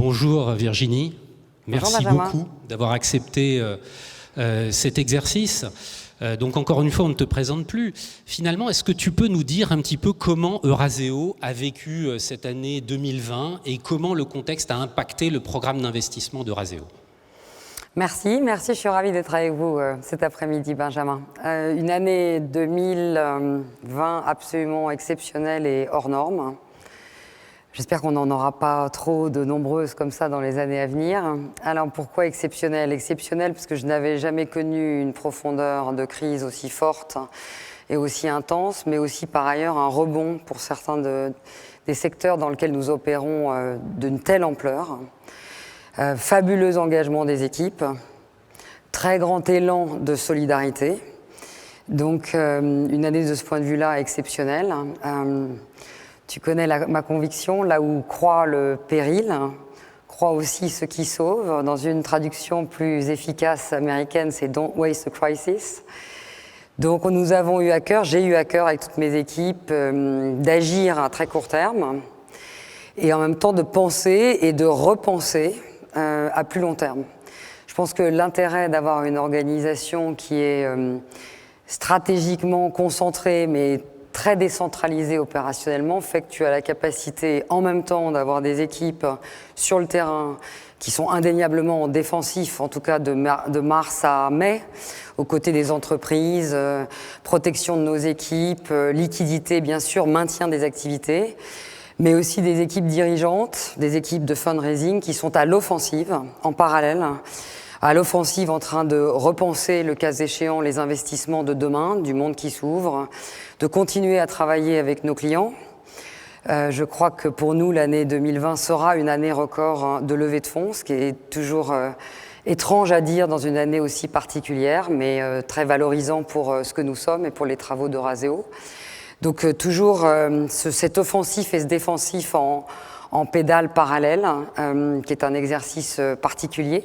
Bonjour Virginie, merci beaucoup d'avoir accepté cet exercice. Donc encore une fois, on ne te présente plus. Finalement, est-ce que tu peux nous dire un petit peu comment Eurazeo a vécu cette année 2020 et comment le contexte a impacté le programme d'investissement d'Eurazeo ? Merci, je suis ravie d'être avec vous cet après-midi, Benjamin. Une année 2020 absolument exceptionnelle et hors norme. J'espère qu'on n'en aura pas trop de nombreuses comme ça dans les années à venir. Alors pourquoi exceptionnelle ? Exceptionnelle parce que je n'avais jamais connu une profondeur de crise aussi forte et aussi intense, mais aussi par ailleurs un rebond pour certains des secteurs dans lesquels nous opérons d'une telle ampleur. Fabuleux engagement des équipes, très grand élan de solidarité. Donc une année de ce point de vue-là exceptionnelle. Tu connais ma conviction, là où croit le péril, croit aussi ce qui sauve. Dans une traduction plus efficace américaine, c'est « Don't waste a crisis ». Donc nous avons eu à cœur, j'ai eu à cœur avec toutes mes équipes, d'agir à très court terme et en même temps de penser et de repenser à plus long terme. Je pense que l'intérêt d'avoir une organisation qui est stratégiquement concentrée, mais très décentralisée opérationnellement, fait que tu as la capacité en même temps d'avoir des équipes sur le terrain qui sont indéniablement défensifs, en tout cas de mars à mai, aux côtés des entreprises, protection de nos équipes, liquidité bien sûr, maintien des activités, mais aussi des équipes dirigeantes, des équipes de fundraising qui sont à l'offensive, en parallèle, à l'offensive en train de repenser, le cas échéant, les investissements de demain, du monde qui s'ouvre, de continuer à travailler avec nos clients. Je crois que pour nous, l'année 2020 sera une année record de levée de fonds, ce qui est toujours étrange à dire dans une année aussi particulière, mais très valorisant pour ce que nous sommes et pour les travaux d'Eurazeo. Donc toujours cet offensif et ce défensif en pédale parallèle, qui est un exercice particulier.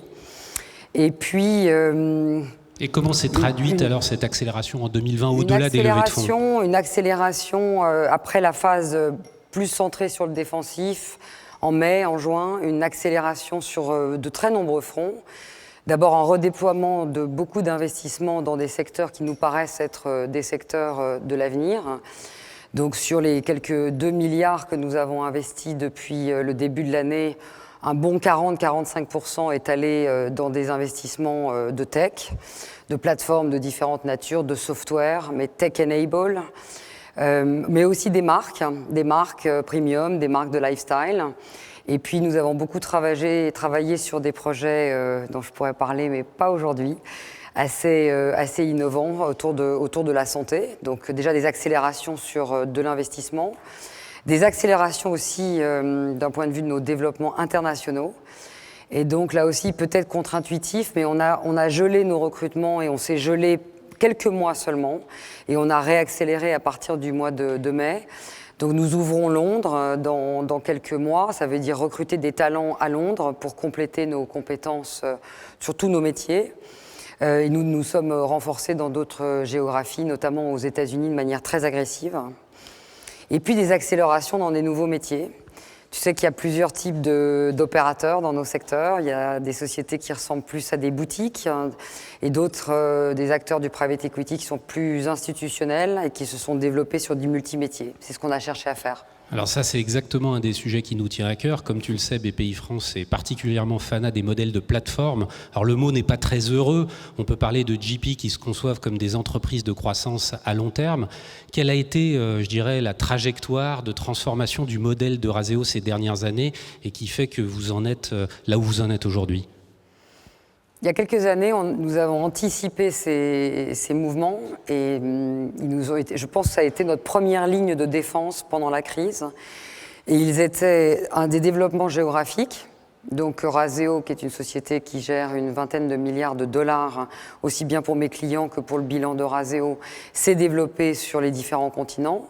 Et puis... et comment s'est traduite alors cette accélération en 2020 au-delà des levées de fonds ? Une accélération après la phase plus centrée sur le défensif, en mai, en juin, une accélération sur de très nombreux fronts. D'abord un redéploiement de beaucoup d'investissements dans des secteurs qui nous paraissent être des secteurs de l'avenir. Donc sur les quelques 2 milliards que nous avons investis depuis le début de l'année, un bon 40-45% est allé dans des investissements de tech, de plateformes de différentes natures, de software, mais tech-enable, mais aussi des marques premium, des marques de lifestyle. Et puis nous avons beaucoup travaillé sur des projets dont je pourrais parler, mais pas aujourd'hui, assez innovants autour de la santé. Donc déjà des accélérations sur de l'investissement. Des accélérations aussi d'un point de vue de nos développements internationaux. Et donc là aussi, peut-être contre-intuitif, mais on a gelé nos recrutements et on s'est gelé quelques mois seulement. Et on a réaccéléré à partir du mois de mai. Donc nous ouvrons Londres dans quelques mois. Ça veut dire recruter des talents à Londres pour compléter nos compétences sur tous nos métiers. Et nous sommes renforcés dans d'autres géographies, notamment aux États-Unis de manière très agressive. Et puis des accélérations dans des nouveaux métiers. Tu sais qu'il y a plusieurs types d'opérateurs dans nos secteurs. Il y a des sociétés qui ressemblent plus à des boutiques et d'autres, des acteurs du private equity qui sont plus institutionnels et qui se sont développés sur du multimétier. C'est ce qu'on a cherché à faire. Alors ça, c'est exactement un des sujets qui nous tient à cœur. Comme tu le sais, Bpifrance est particulièrement fanat des modèles de plateforme. Alors le mot n'est pas très heureux. On peut parler de GP qui se conçoivent comme des entreprises de croissance à long terme. Quelle a été, je dirais, la trajectoire de transformation du modèle d'Eurazeo ces dernières années et qui fait que vous en êtes là où vous en êtes aujourd'hui ? Il y a quelques années, nous avons anticipé ces mouvements et je pense que ça a été notre première ligne de défense pendant la crise. Et ils étaient un des développements géographiques. Donc Eurazeo, qui est une société qui gère une vingtaine de milliards de dollars, aussi bien pour mes clients que pour le bilan d'Eurazeo, s'est développé sur les différents continents.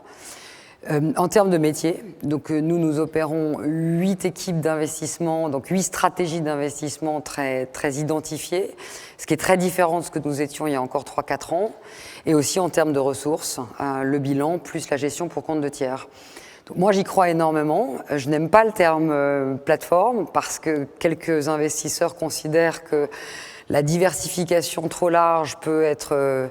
En termes de métier, donc nous opérons 8 équipes d'investissement, donc 8 stratégies d'investissement très, très identifiées, ce qui est très différent de ce que nous étions il y a encore 3-4 ans, et aussi en termes de ressources, le bilan plus la gestion pour compte de tiers. Donc, moi, j'y crois énormément. Je n'aime pas le terme plateforme parce que quelques investisseurs considèrent que la diversification trop large peut être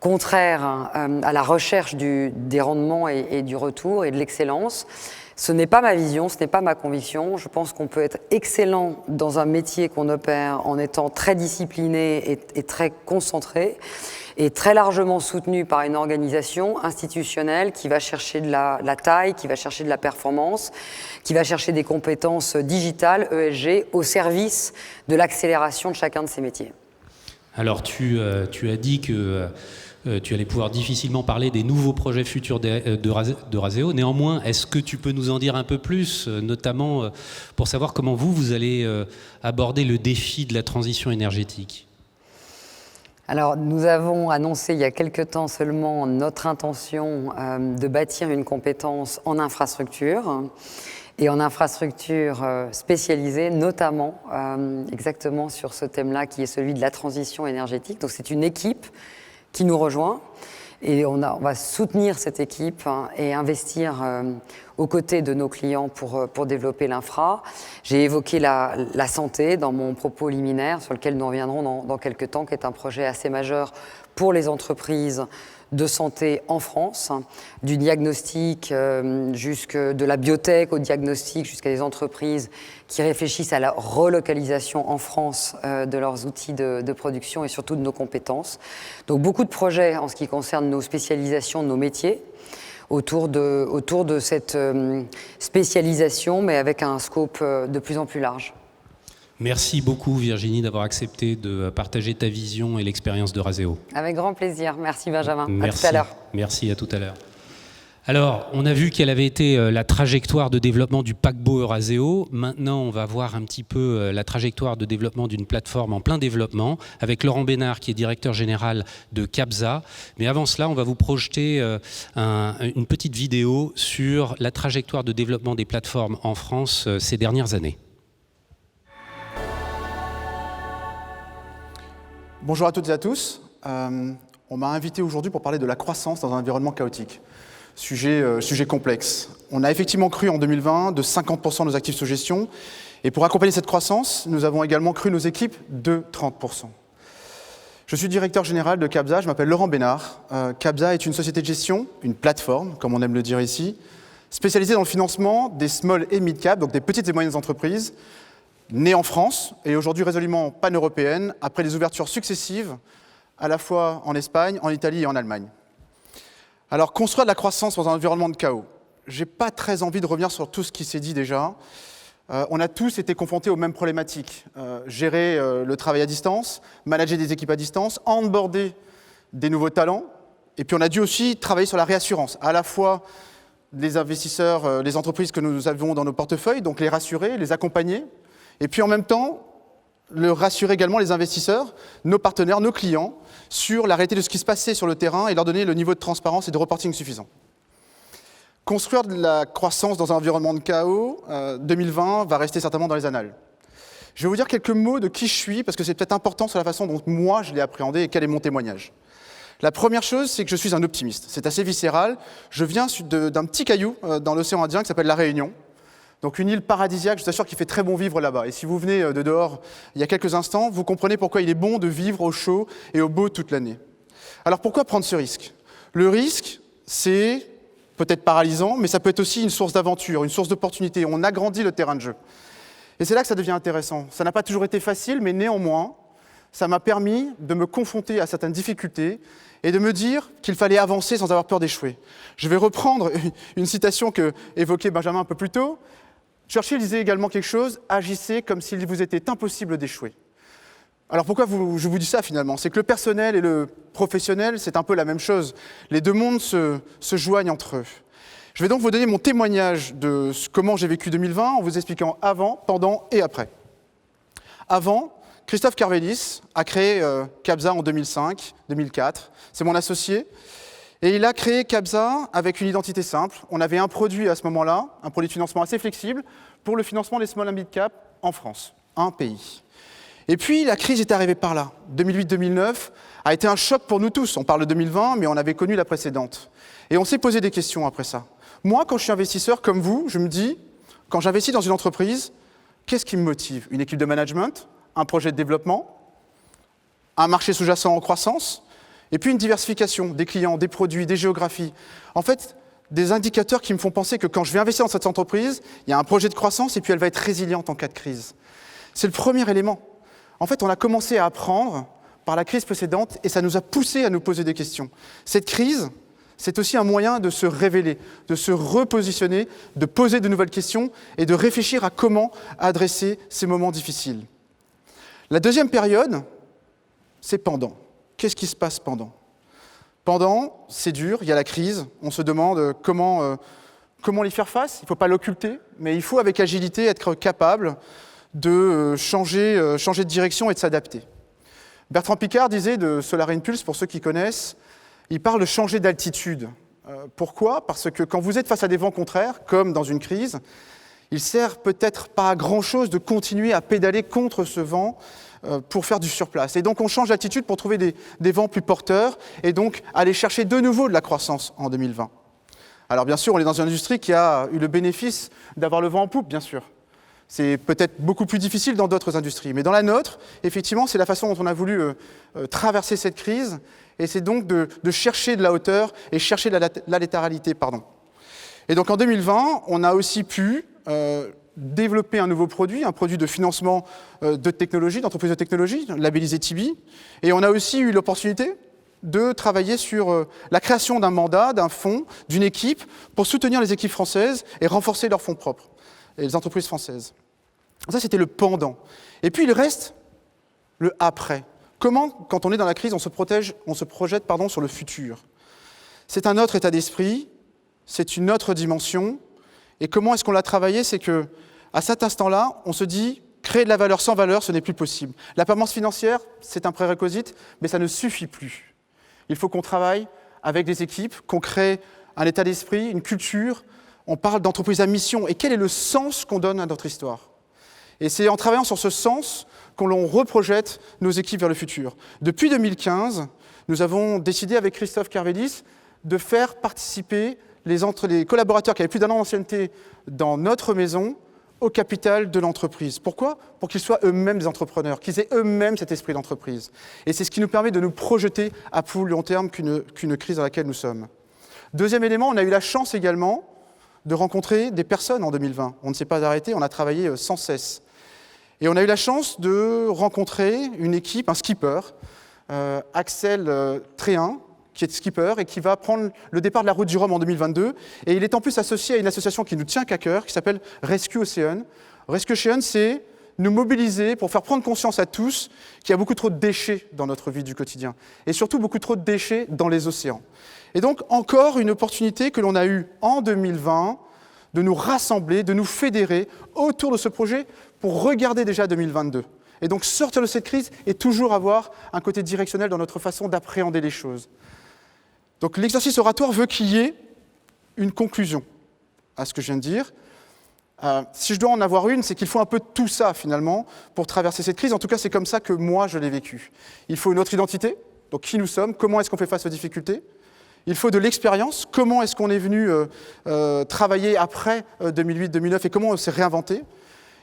contraire à la recherche des rendements et du retour et de l'excellence. Ce n'est pas ma vision, ce n'est pas ma conviction. Je pense qu'on peut être excellent dans un métier qu'on opère en étant très discipliné et très concentré et très largement soutenu par une organisation institutionnelle qui va chercher de la taille, qui va chercher de la performance, qui va chercher des compétences digitales, ESG, au service de l'accélération de chacun de ces métiers. Alors tu as dit que tu allais pouvoir difficilement parler des nouveaux projets futurs de Razeo. Néanmoins, est-ce que tu peux nous en dire un peu plus, notamment pour savoir comment vous allez aborder le défi de la transition énergétique ? Alors, nous avons annoncé il y a quelque temps seulement notre intention de bâtir une compétence en infrastructure et en infrastructure spécialisée, notamment exactement sur ce thème-là qui est celui de la transition énergétique. Donc, c'est une équipe qui nous rejoint et on va soutenir cette équipe et investir aux côtés de nos clients pour développer l'infra. J'ai évoqué la santé dans mon propos liminaire sur lequel nous reviendrons dans quelques temps, qui est un projet assez majeur pour les entreprises de santé en France, du diagnostic jusque de la biotech au diagnostic jusqu'à des entreprises qui réfléchissent à la relocalisation en France de leurs outils de production et surtout de nos compétences. Donc beaucoup de projets en ce qui concerne nos spécialisations, nos métiers, autour de cette spécialisation, mais avec un scope de plus en plus large. Merci beaucoup Virginie d'avoir accepté de partager ta vision et l'expérience de Razeo. Avec grand plaisir. Merci Benjamin. Merci. À tout à l'heure. Merci, à tout à l'heure. Alors, on a vu quelle avait été la trajectoire de développement du paquebot Eurazeo. Maintenant, on va voir un petit peu la trajectoire de développement d'une plateforme en plein développement avec Laurent Bénard, qui est directeur général de Cabsa. Mais avant cela, on va vous projeter une petite vidéo sur la trajectoire de développement des plateformes en France ces dernières années. Bonjour à toutes et à tous. On m'a invité aujourd'hui pour parler de la croissance dans un environnement chaotique. Sujet complexe. On a effectivement cru en 2020 de 50% de nos actifs sous gestion. Et pour accompagner cette croissance, nous avons également cru nos équipes de 30%. Je suis directeur général de Cabsa, je m'appelle Laurent Bénard. Cabsa est une société de gestion, une plateforme, comme on aime le dire ici, spécialisée dans le financement des small et mid-cap, donc des petites et moyennes entreprises, née en France et aujourd'hui résolument pan-européenne, après des ouvertures successives, à la fois en Espagne, en Italie et en Allemagne. Alors, construire de la croissance dans un environnement de chaos. Je n'ai pas très envie de revenir sur tout ce qui s'est dit déjà. On a tous été confrontés aux mêmes problématiques. Gérer le travail à distance, manager des équipes à distance, onboarder des nouveaux talents. Et puis on a dû aussi travailler sur la réassurance, à la fois les investisseurs, les entreprises que nous avons dans nos portefeuilles, donc les rassurer, les accompagner. Et puis en même temps, rassurer également les investisseurs, nos partenaires, nos clients, sur la réalité de ce qui se passait sur le terrain et leur donner le niveau de transparence et de reporting suffisant. Construire de la croissance dans un environnement de chaos, 2020 va rester certainement dans les annales. Je vais vous dire quelques mots de qui je suis, parce que c'est peut-être important sur la façon dont moi je l'ai appréhendé et quel est mon témoignage. La première chose, c'est que je suis un optimiste. C'est assez viscéral. Je viens d'un petit caillou dans l'océan Indien qui s'appelle La Réunion. Donc une île paradisiaque, je vous assure qu'il fait très bon vivre là-bas. Et si vous venez de dehors il y a quelques instants, vous comprenez pourquoi il est bon de vivre au chaud et au beau toute l'année. Alors pourquoi prendre ce risque ? Le risque, c'est peut-être paralysant, mais ça peut être aussi une source d'aventure, une source d'opportunité. On agrandit le terrain de jeu. Et c'est là que ça devient intéressant. Ça n'a pas toujours été facile, mais néanmoins, ça m'a permis de me confronter à certaines difficultés et de me dire qu'il fallait avancer sans avoir peur d'échouer. Je vais reprendre une citation que évoquait Benjamin un peu plus tôt. Churchill disait également quelque chose, agissez comme s'il vous était impossible d'échouer. Alors pourquoi je vous dis ça finalement ? C'est que le personnel et le professionnel, c'est un peu la même chose. Les deux mondes se joignent entre eux. Je vais donc vous donner mon témoignage de comment j'ai vécu 2020 en vous expliquant avant, pendant et après. Avant, Christophe Carvelis a créé Cabsa en 2005-2004. C'est mon associé. Et il a créé Cabsa avec une identité simple. On avait un produit à ce moment-là, un produit de financement assez flexible pour le financement des small and mid cap en France, un pays. Et puis la crise est arrivée par là. 2008-2009 a été un choc pour nous tous. On parle de 2020, mais on avait connu la précédente. Et on s'est posé des questions après ça. Moi, quand je suis investisseur comme vous, je me dis, quand j'investis dans une entreprise, qu'est-ce qui me motive? Une équipe de management, un projet de développement, un marché sous-jacent en croissance, et puis une diversification des clients, des produits, des géographies. En fait, des indicateurs qui me font penser que quand je vais investir dans cette entreprise, il y a un projet de croissance et puis elle va être résiliente en cas de crise. C'est le premier élément. En fait, on a commencé à apprendre par la crise précédente et ça nous a poussé à nous poser des questions. Cette crise, c'est aussi un moyen de se révéler, de se repositionner, de poser de nouvelles questions et de réfléchir à comment adresser ces moments difficiles. La deuxième période, c'est pendant. Qu'est-ce qui se passe pendant? Pendant, c'est dur, il y a la crise, on se demande comment y faire face. Il ne faut pas l'occulter, mais il faut avec agilité être capable de changer de direction et de s'adapter. Bertrand Piccard disait de Solar Impulse, pour ceux qui connaissent, il parle de changer d'altitude. Pourquoi? Parce que quand vous êtes face à des vents contraires, comme dans une crise, il ne sert peut-être pas à grand-chose de continuer à pédaler contre ce vent pour faire du surplace. Et donc on change d'altitude pour trouver des vents plus porteurs et donc aller chercher de nouveau de la croissance en 2020. Alors bien sûr, on est dans une industrie qui a eu le bénéfice d'avoir le vent en poupe, bien sûr. C'est peut-être beaucoup plus difficile dans d'autres industries. Mais dans la nôtre, effectivement, c'est la façon dont on a voulu traverser cette crise. Et c'est donc de chercher de la hauteur et chercher de la latéralité. Et donc en 2020, on a aussi pu développer un nouveau produit, un produit de financement de technologie, d'entreprise de technologie, labellisé Tibi. Et on a aussi eu l'opportunité de travailler sur la création d'un mandat, d'un fonds, d'une équipe pour soutenir les équipes françaises et renforcer leurs fonds propres, et les entreprises françaises. Ça, c'était le pendant. Et puis, il reste le après. Comment, quand on est dans la crise, on se projette sur le futur? C'est un autre état d'esprit, c'est une autre dimension. Et comment est-ce qu'on l'a travaillé? C'est qu'à cet instant-là, on se dit, créer de la valeur sans valeur, ce n'est plus possible. La performance financière, c'est un prérequisite, mais ça ne suffit plus. Il faut qu'on travaille avec des équipes, qu'on crée un état d'esprit, une culture. On parle d'entreprise à mission. Et quel est le sens qu'on donne à notre histoire? Et c'est en travaillant sur ce sens qu'on reprojette nos équipes vers le futur. Depuis 2015, nous avons décidé avec Christophe Kervélis de faire participer les collaborateurs qui avaient plus d'un an d'ancienneté dans notre maison au capital de l'entreprise. Pourquoi? Pour qu'ils soient eux-mêmes des entrepreneurs, qu'ils aient eux-mêmes cet esprit d'entreprise. Et c'est ce qui nous permet de nous projeter à plus long terme qu'une crise dans laquelle nous sommes. Deuxième élément, on a eu la chance également de rencontrer des personnes en 2020. On ne s'est pas arrêté, on a travaillé sans cesse. Et on a eu la chance de rencontrer une équipe, un skipper, Axel Tréhin, qui est skipper et qui va prendre le départ de la route du Rhum en 2022. Et il est en plus associé à une association qui nous tient qu'à cœur, qui s'appelle Rescue Ocean. Rescue Ocean, c'est nous mobiliser pour faire prendre conscience à tous qu'il y a beaucoup trop de déchets dans notre vie du quotidien. Et surtout beaucoup trop de déchets dans les océans. Et donc encore une opportunité que l'on a eue en 2020 de nous rassembler, de nous fédérer autour de ce projet pour regarder déjà 2022. Et donc sortir de cette crise et toujours avoir un côté directionnel dans notre façon d'appréhender les choses. Donc l'exercice oratoire veut qu'il y ait une conclusion à ce que je viens de dire. Si je dois en avoir une, c'est qu'il faut un peu tout ça finalement pour traverser cette crise. En tout cas, c'est comme ça que moi je l'ai vécu. Il faut une autre identité, donc qui nous sommes, comment est-ce qu'on fait face aux difficultés. Il faut de l'expérience, comment est-ce qu'on est venu travailler après 2008-2009 et comment on s'est réinventé.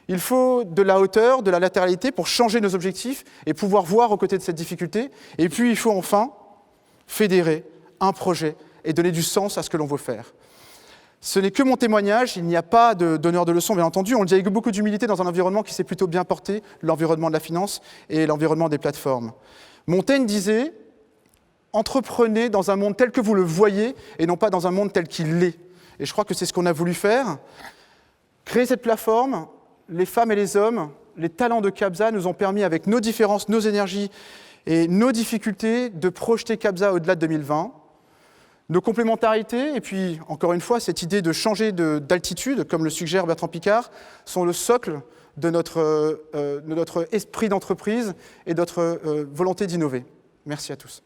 Il faut de la hauteur, de la latéralité pour changer nos objectifs et pouvoir voir aux côtés de cette difficulté. Et puis il faut enfin fédérer un projet et donner du sens à ce que l'on veut faire. Ce n'est que mon témoignage, il n'y a pas de donneur de leçons, bien entendu. On le dit avec beaucoup d'humilité dans un environnement qui s'est plutôt bien porté, l'environnement de la finance et l'environnement des plateformes. Montaigne disait « Entreprenez dans un monde tel que vous le voyez et non pas dans un monde tel qu'il l'est ». Et je crois que c'est ce qu'on a voulu faire. Créer cette plateforme, les femmes et les hommes, les talents de Cabza nous ont permis, avec nos différences, nos énergies et nos difficultés, de projeter Cabza au-delà de 2020. Nos complémentarités, et puis, encore une fois, cette idée de changer d'altitude, comme le suggère Bertrand Piccard, sont le socle de notre esprit d'entreprise et de notre volonté d'innover. Merci à tous.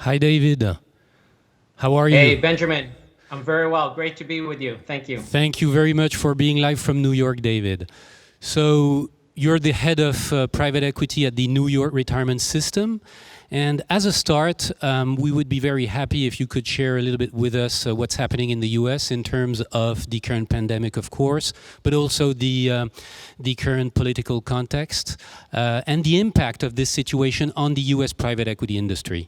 Hi David, how are you? Hey Benjamin, I'm very well. Great to be with you. Thank you. Thank you very much for being live from New York, David. So you're the head of private equity at the New York Retirement System. And as a start, we would be very happy if you could share a little bit with us what's happening in the US in terms of the current pandemic, of course, but also the current political context and the impact of this situation on the US private equity industry.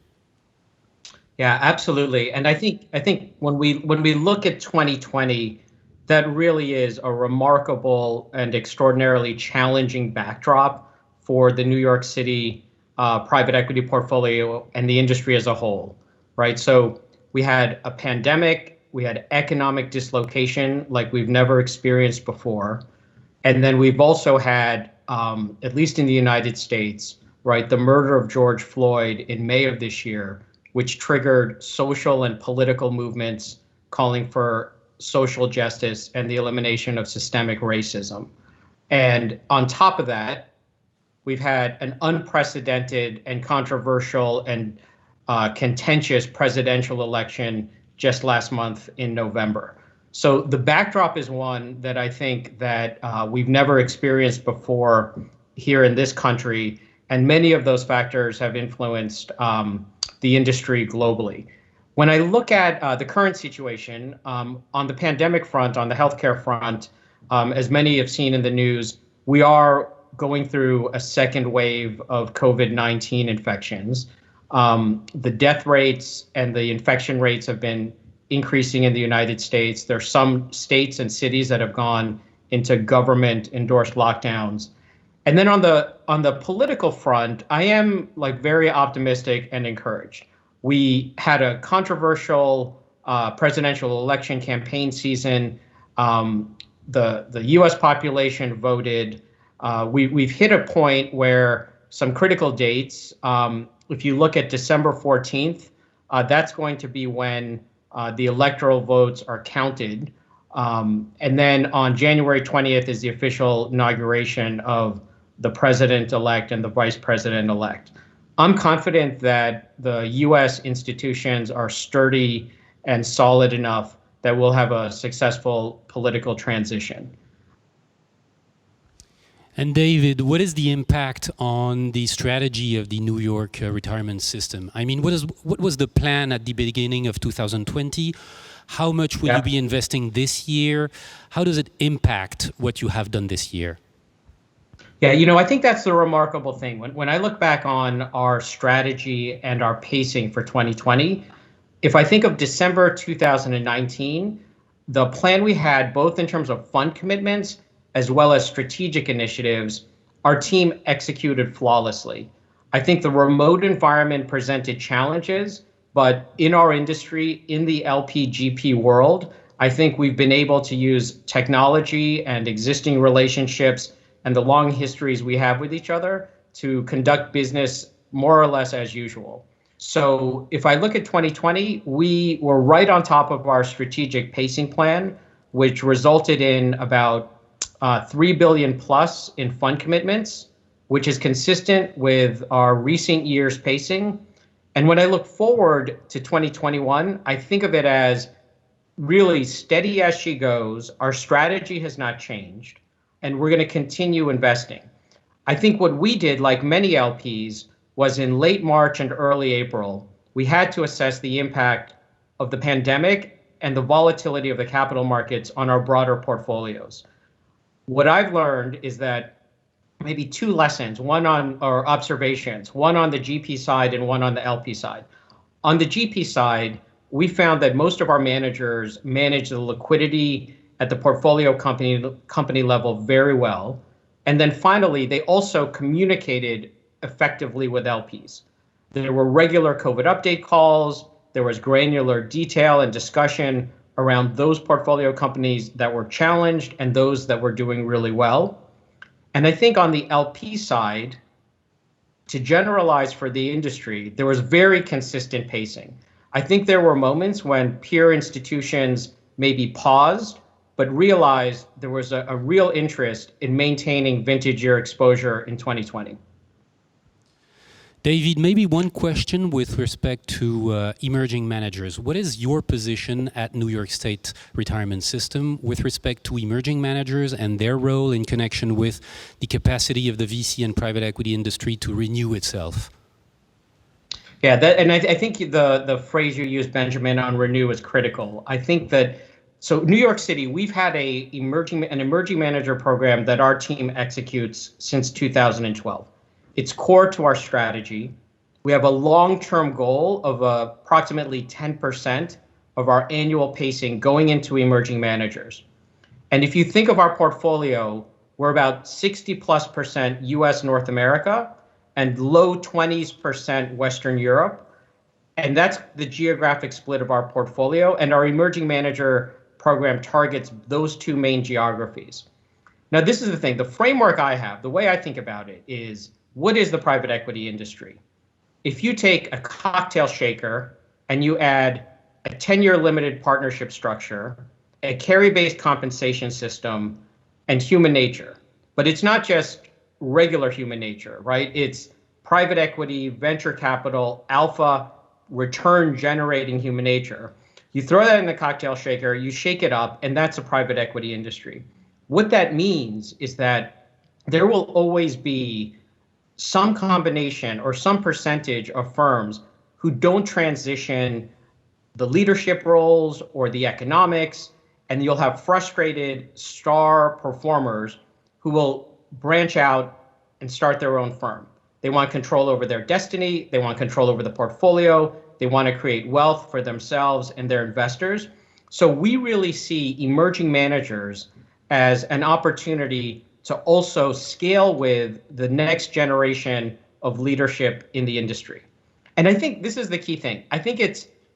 Yeah, absolutely. And I think when we look at 2020, that really is a remarkable and extraordinarily challenging backdrop for the New York City private equity portfolio and the industry as a whole, right? So we had a pandemic, we had economic dislocation like we've never experienced before. And then we've also had, at least in the United States, right, the murder of George Floyd in May of this year, which triggered social and political movements calling for social justice and the elimination of systemic racism. And on top of that, we've had an unprecedented and controversial and contentious presidential election just last month in November. So the backdrop is one that I think that we've never experienced before here in this country, and many of those factors have influenced the industry globally. When I look at the current situation on the pandemic front, on the healthcare front, as many have seen in the news, we are going through a second wave of COVID-19 infections. The death rates and the infection rates have been increasing in the United States. There are some states and cities that have gone into government-endorsed lockdowns. And then on the political front, I am very optimistic and encouraged. We had a controversial presidential election campaign season. The U.S. population voted. We've hit a point where some critical dates. If you look at December 14th, that's going to be when the electoral votes are counted. And then on January 20th is the official inauguration of the president-elect and the vice president-elect. I'm confident that the U.S. institutions are sturdy and solid enough that we'll have a successful political transition. And David, what is the impact on the strategy of the New York retirement system? I mean, what was the plan at the beginning of 2020? How much will you be investing this year? How does it impact what you have done this year? Yeah, I think that's the remarkable thing. When I look back on our strategy and our pacing for 2020, if I think of December 2019, the plan we had, both in terms of fund commitments as well as strategic initiatives, our team executed flawlessly. I think the remote environment presented challenges, but in our industry, in the LP-GP world, I think we've been able to use technology and existing relationships and the long histories we have with each other to conduct business more or less as usual. So if I look at 2020, we were right on top of our strategic pacing plan, which resulted in about $3 billion plus in fund commitments, which is consistent with our recent years pacing. And when I look forward to 2021, I think of it as really steady as she goes. Our strategy has not changed, and we're going to continue investing. I think what we did, like many LPs, was in late March and early April, we had to assess the impact of the pandemic and the volatility of the capital markets on our broader portfolios. What I've learned is that maybe two lessons, or observations, one on the GP side and one on the LP side. On the GP side, we found that most of our managers manage the liquidity at the portfolio company level very well. And then finally, they also communicated effectively with LPs. There were regular COVID update calls. There was granular detail and discussion around those portfolio companies that were challenged and those that were doing really well. And I think on the LP side, to generalize for the industry, there was very consistent pacing. I think there were moments when peer institutions maybe paused, but realized there was a real interest in maintaining vintage year exposure in 2020. David, maybe one question with respect to emerging managers. What is your position at New York State Retirement System with respect to emerging managers and their role in connection with the capacity of the VC and private equity industry to renew itself? Yeah, I think the phrase you used, Benjamin, on renew is critical. I think that, so New York City, we've had an emerging manager program that our team executes since 2012. It's core to our strategy. We have a long-term goal of approximately 10% of our annual pacing going into emerging managers. And if you think of our portfolio, we're about 60+% US North America and low 20s% Western Europe. And that's the geographic split of our portfolio. And our emerging manager program targets those two main geographies. Now, this is the thing, the framework I have, the way I think about it is, what is the private equity industry? If you take a cocktail shaker and you add a 10-year limited partnership structure, a carry-based compensation system, and human nature, but it's not just regular human nature, right? It's private equity, venture capital, alpha, return generating human nature. You throw that in the cocktail shaker, you shake it up, and that's a private equity industry. What that means is that there will always be some combination or some percentage of firms who don't transition the leadership roles or the economics, and you'll have frustrated star performers who will branch out and start their own firm. They want control over their destiny, they want control over the portfolio, they want to create wealth for themselves and their investors. So we really see emerging managers as an opportunity to also scale with the next generation of leadership in the industry. And I think this is the key thing. I think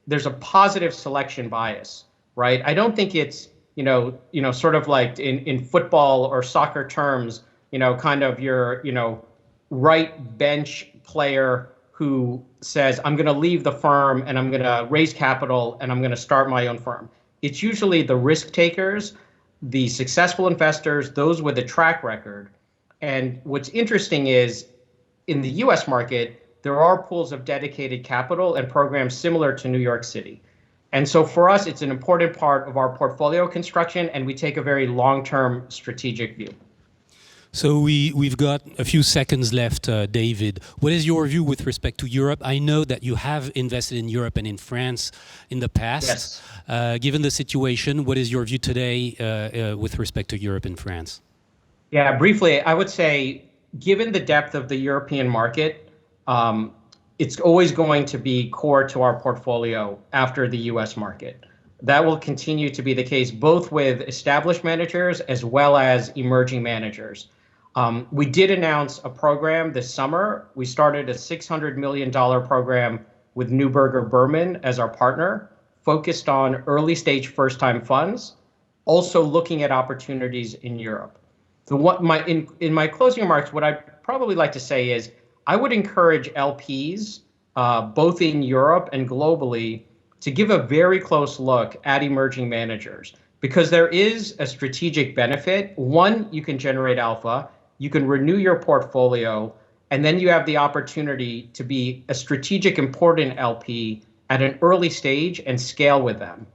there's a positive selection bias, right? I don't think it's, sort of like in football or soccer terms, kind of your, right bench player who says, I'm going to leave the firm and I'm going to raise capital and I'm going to start my own firm. It's usually the risk takers, the successful investors, those with a track record. And what's interesting is in the US market, there are pools of dedicated capital and programs similar to New York City. And so for us, it's an important part of our portfolio construction, and we take a very long-term strategic view. So we've got a few seconds left, David. What is your view with respect to Europe? I know that you have invested in Europe and in France in the past. Yes. Given the situation, what is your view today with respect to Europe and France? Yeah, briefly, I would say, given the depth of the European market, it's always going to be core to our portfolio after the US market. That will continue to be the case both with established managers as well as emerging managers. We did announce a program this summer. We started a $600 million program with Neuberger Berman as our partner, focused on early stage first-time funds, also looking at opportunities in Europe. So in my closing remarks, what I'd probably like to say is I would encourage LPs, both in Europe and globally, to give a very close look at emerging managers, because there is a strategic benefit. One, you can generate alpha, you can renew your portfolio, and then you have the opportunity to be a strategic important LP at an early stage and scale with them.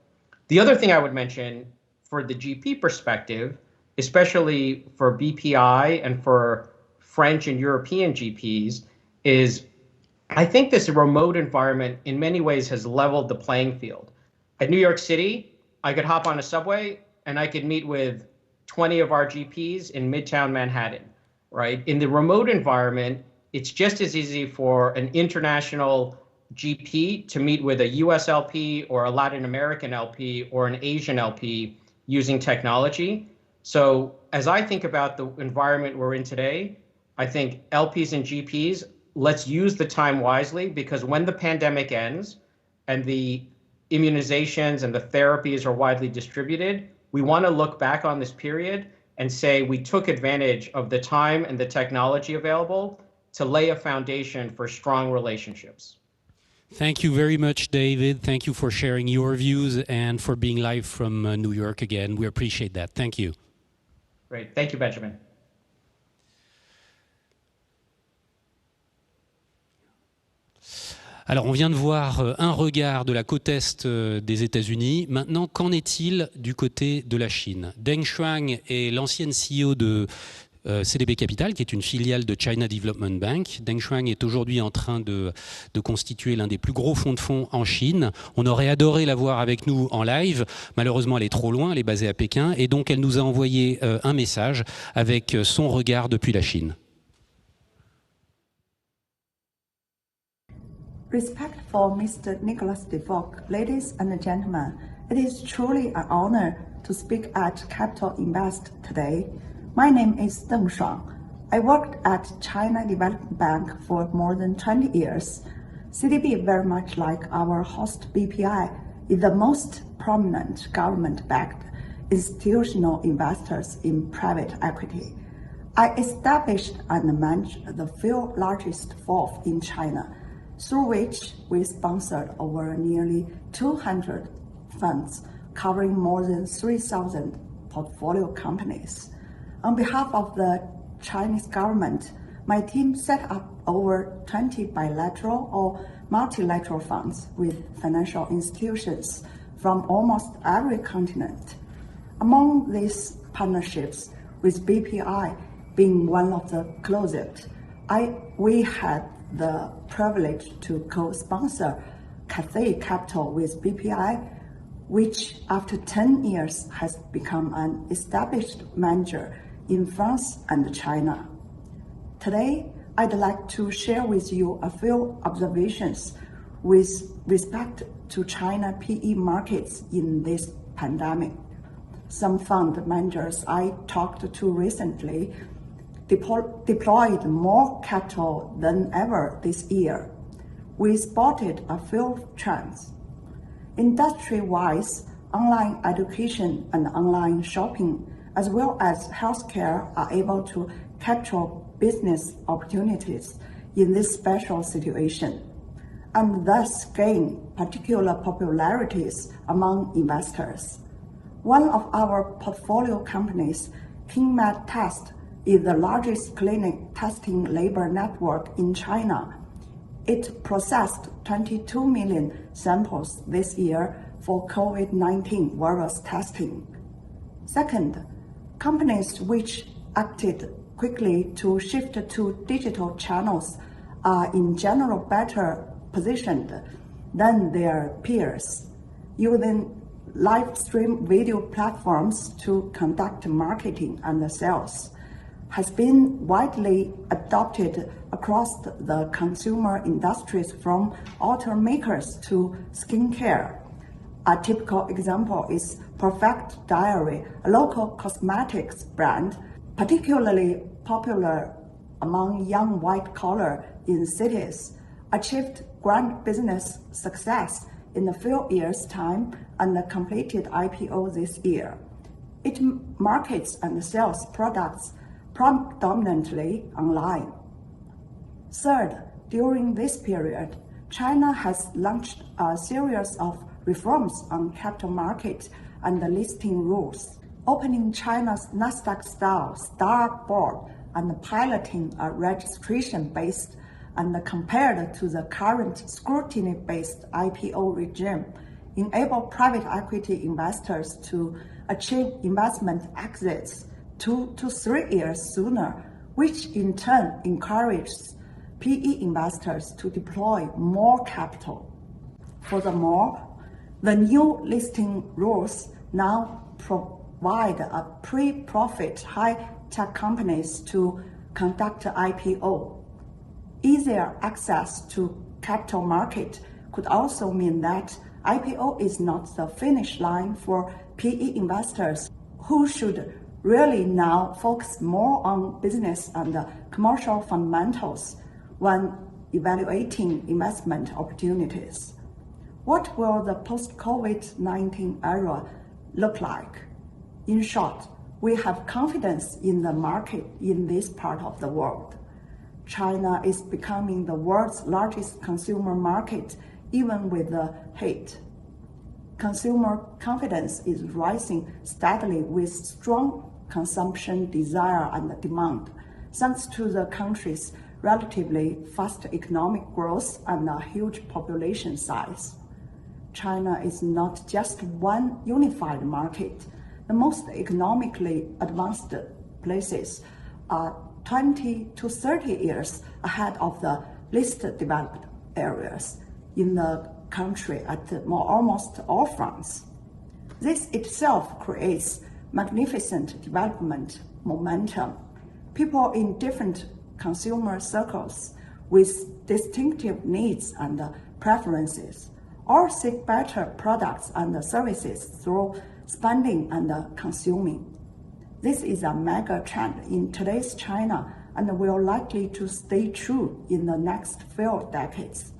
The other thing I would mention for the GP perspective, especially for BPI and for French and European GPs, is I think this remote environment in many ways has leveled the playing field. At New York City, I could hop on a subway and I could meet with 20 of our GPs in Midtown Manhattan, right? In the remote environment, it's just as easy for an international GP to meet with a US LP or a Latin American LP or an Asian LP using technology. So as I think about the environment we're in today, I think LPs and GPs, let's use the time wisely, because when the pandemic ends and the immunizations and the therapies are widely distributed, we want to look back on this period and say we took advantage of the time and the technology available to lay a foundation for strong relationships. Thank you very much, David. Thank you for sharing your views and for being live from New York again. We appreciate that. Thank you. Great. Thank you, Benjamin. Alors, on vient de voir un regard de la côte est des États-Unis. Maintenant, qu'en est-il du côté de la Chine? Deng Shuang est l'ancienne CEO de CDB Capital, qui est une filiale de China Development Bank. Deng Shuang est aujourd'hui en train de constituer l'un des plus gros fonds de fonds en Chine. On aurait adoré la voir avec nous en live. Malheureusement, elle est trop loin, elle est basée à Pékin. Et donc, elle nous a envoyé un message avec son regard depuis la Chine. Respectful Mr. Nicholas de Vos, ladies and gentlemen, it is truly an honor to speak at Capital Invest today. My name is Deng Shuang. I worked at China Development Bank for more than 20 years. CDB, very much like our host BPI, is the most prominent government-backed institutional investors in private equity. I established and managed the few largest funds in China, through which we sponsored over nearly 200 funds covering more than 3,000 portfolio companies. On behalf of the Chinese government, my team set up over 20 bilateral or multilateral funds with financial institutions from almost every continent. Among these partnerships, with BPI being one of the closest, we had the privilege to co-sponsor Cathay Capital with BPI, which after 10 years has become an established manager in France and China. Today, I'd like to share with you a few observations with respect to China PE markets in this pandemic. Some fund managers I talked to recently deployed more capital than ever this year. We spotted a few trends. Industry-wise, online education and online shopping, as well as healthcare, are able to capture business opportunities in this special situation, and thus gain particular popularities among investors. One of our portfolio companies, KingMed Test, is the largest clinic testing labor network in China. It processed 22 million samples this year for COVID-19 virus testing. Second, companies which acted quickly to shift to digital channels are in general better positioned than their peers, using live stream video platforms to conduct marketing and sales has been widely adopted across the consumer industries, from automakers to skincare. A typical example is Perfect Diary, a local cosmetics brand, particularly popular among young white-collar in cities, achieved grand business success in a few years' time and completed IPO this year. It markets and sells products predominantly online. Third, during this period, China has launched a series of reforms on capital market and listing rules, opening China's Nasdaq-style STAR board and piloting a registration-based and compared to the current scrutiny-based IPO regime, enable private equity investors to achieve investment exits 2 to 3 years sooner, which in turn encourages PE investors to deploy more capital. Furthermore, the new listing rules now provide a pre-profit high-tech companies to conduct IPO. Easier access to capital market could also mean that IPO is not the finish line for PE investors, who should really now focus more on business and commercial fundamentals when evaluating investment opportunities. What will the post-COVID-19 era look like? In short, we have confidence in the market in this part of the world. China is becoming the world's largest consumer market, even with the hate. Consumer confidence is rising steadily with strong consumption desire and demand, thanks to the country's relatively fast economic growth and a huge population size. China is not just one unified market. The most economically advanced places are 20 to 30 years ahead of the least developed areas in the country at almost all fronts. This itself creates magnificent development momentum. People in different consumer circles with distinctive needs and preferences all seek better products and services through spending and consuming. This is a mega trend in today's China and will likely to stay true in the next few decades.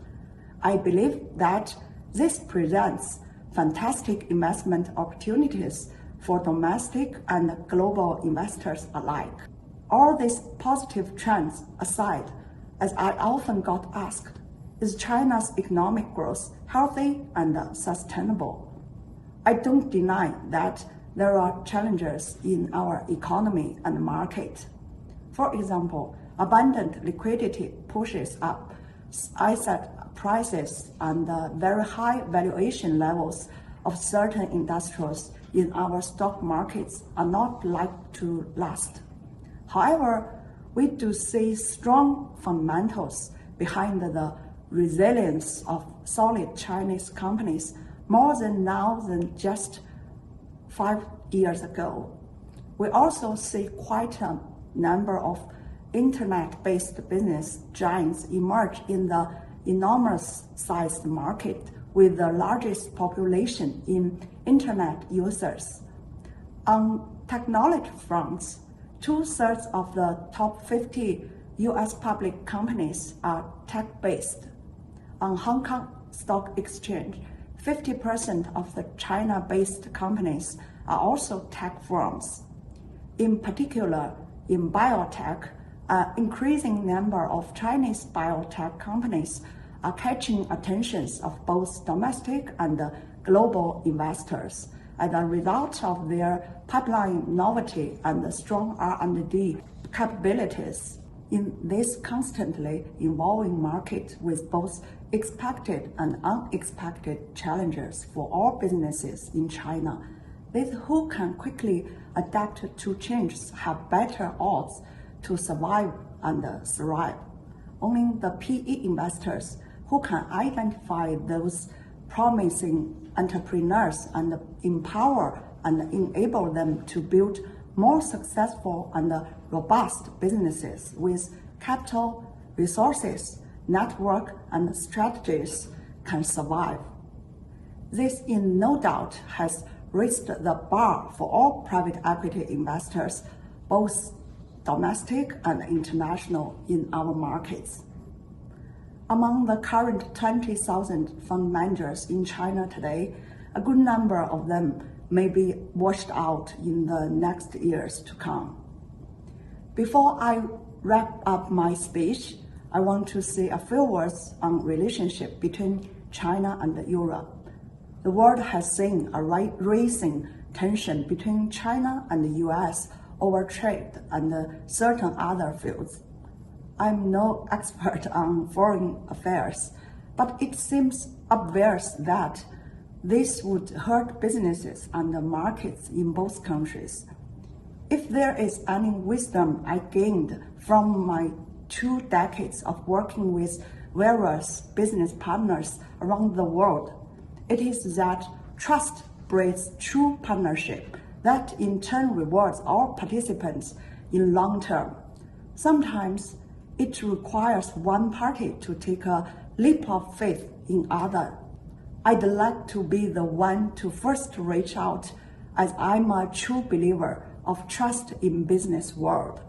I believe that this presents fantastic investment opportunities for domestic and global investors alike. All these positive trends aside, as I often got asked, is China's economic growth healthy and sustainable? I don't deny that there are challenges in our economy and market. For example, abundant liquidity pushes up asset prices and very high valuation levels of certain industries in our stock markets are not likely to last. However, we do see strong fundamentals behind the resilience of solid Chinese companies more than now than just 5 years ago. We also see quite a number of internet-based business giants emerge in the enormous-sized market with the largest population in internet users. On technology fronts, 2/3 of the top 50 US public companies are tech-based. On Hong Kong Stock Exchange, 50% of the China-based companies are also tech firms. In particular, in biotech, an increasing number of Chinese biotech companies are catching attentions of both domestic and global investors as a result of their pipeline novelty and strong R&D capabilities. In this constantly evolving market with both expected and unexpected challenges for all businesses in China, those who can quickly adapt to changes have better odds to survive and thrive. Only the PE investors who can identify those promising entrepreneurs and empower and enable them to build more successful and robust businesses with capital, resources, network, and strategies can survive. This, in no doubt, has raised the bar for all private equity investors, both domestic and international, in our markets. Among the current 20,000 fund managers in China today, a good number of them may be washed out in the next years to come. Before I wrap up my speech, I want to say a few words on relationship between China and Europe. The world has seen a rising tension between China and the US over trade and certain other fields. I'm no expert on foreign affairs, but it seems obvious that this would hurt businesses and the markets in both countries. If there is any wisdom I gained from my 2 decades of working with various business partners around the world, it is that trust breeds true partnership that in turn rewards all participants in long term. Sometimes it requires one party to take a leap of faith in other. I'd like to be the one to first reach out, as I'm a true believer of trust in business world.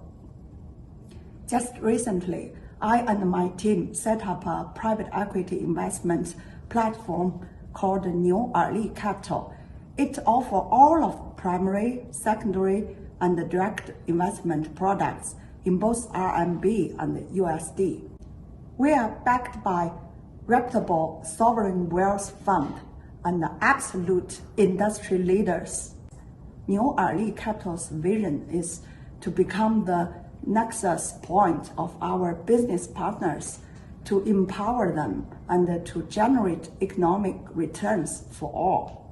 Just recently, I and my team set up a private equity investment platform called Niu Erli Capital. It offers all of primary, secondary, and direct investment products in both RMB and USD. We are backed by reputable sovereign wealth fund and absolute industry leaders. Niu Erli Capital's vision is to become the nexus point of our business partners to empower them and to generate economic returns for all.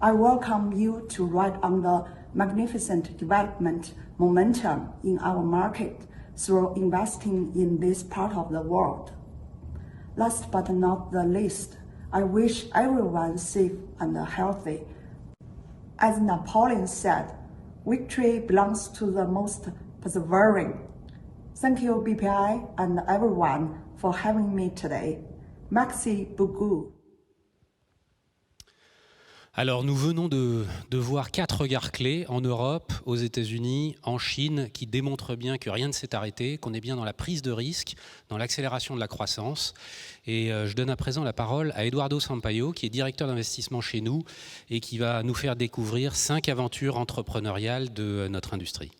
I welcome you to ride on the magnificent development momentum in our market through investing in this part of the world. Last but not the least, I wish everyone safe and healthy. As Napoleon said, victory belongs to the most persevering. Thank you, BPI, and everyone for having me today. Merci beaucoup. Alors nous venons de voir 4 regards clés en Europe, aux États-Unis, en Chine, qui démontrent bien que rien ne s'est arrêté, qu'on est bien dans la prise de risque, dans l'accélération de la croissance. Et je donne à présent la parole à Eduardo Sampaio, qui est directeur d'investissement chez nous et qui va nous faire découvrir 5 aventures entrepreneuriales de notre industrie.